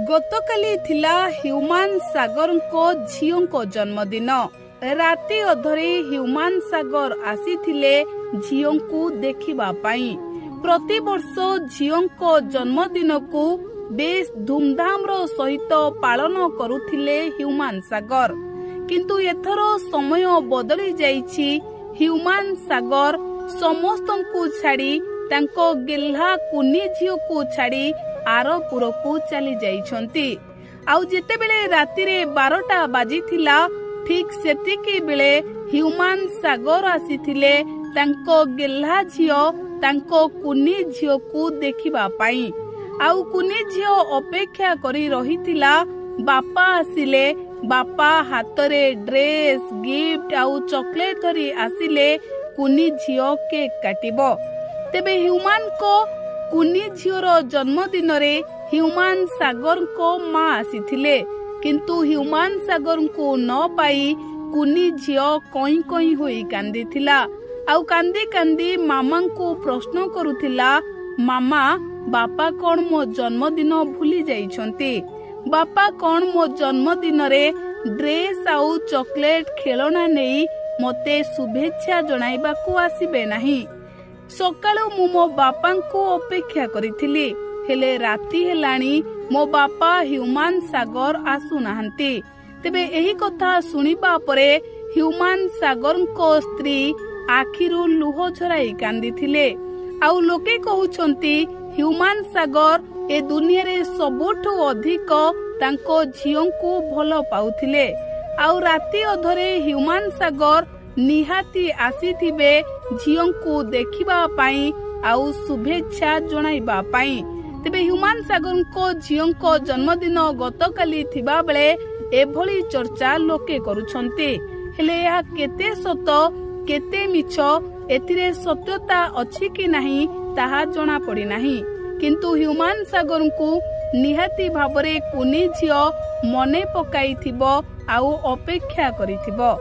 गतकाली थिला ह्यूमान सागर को झियो को जन्मदिन। राति अधरे ह्यूमान सागर आसीथिले झियो को देखिबा पाई। प्रति वर्ष झियो को जन्मदिन को बेस धूमधाम रो सहित पालन करुथिले ह्यूमान सागर, किंतु एथर समय बदली जाइछि। ह्यूमान सागर समस्तंकु छाड़ी तांको गेल्हा कुनी झियो को छाड़ी आरपुर को चली जाइछंती। आउ जेते बेले रातिरे 12टा बाजिथिला ठीक सेतिकी बेले ह्यूमान सागर आसीथिले तांको गेल्हा झियो तांको कुनी झियो को देखिबा पाई। आउ कुनी झियो अपेक्षा करी रहिथिला बापा आसिले। बापा हातरे ड्रेस गिफ्ट आउ चॉकलेट धरी आसिले कुनी झियो केक काटिबो। तेबे ह्यूमान को कुनी झियोर जन्मदिन रे ह्यूमान सागर को माँ आसीथिले, किंतु ह्यूमान सागर को न पाई कुनी झियो कई कई होई कांदिथिला। आउ कांदी कांदी मामा को प्रश्न करुथिला, मामा बापा कौन मो जन्मदिन भूली जाइछंती? बापा कौन मो जन्मदिन रे ड्रेस आउ चॉकलेट खेलना नहीं मते शुभेच्छा जणाइबा को आसीबे नहीं? सकाळु मु मो बापा को अपेक्षा करिथिली, हेले राति हेलाणी मो बापा ह्यूमान सागर आसु नाहंती। तेबे एही कथा सुनिबा परे ह्यूमान सागर को स्त्री आखिरु लुह झराई कांदिथिले। आउ लोके कहउछंती ह्यूमान सागर ए दुनिया रे सबुठु अधिक तांको झियो को भलो पाउथिले। आउ राति अधरे ह्यूमान सागर निहाती आसीथिबे झियो को देखिबा पाई आउ शुभेच्छा जणाइबा पाई। तेबे ह्यूमान सागर को झियो को जन्मदिन गतकाली थिबा बेले एभली चर्चा लोके करुछंती। हेले या केते सत केते मिछ एथिरे सत्यता अछि कि नाही ताहा जणा पड़ी नाही, किंतु ह्यूमान सागर को निहाती भाबरे कुनी झियो मने पकाइथिबो आउ अपेक्षा करिथिबो।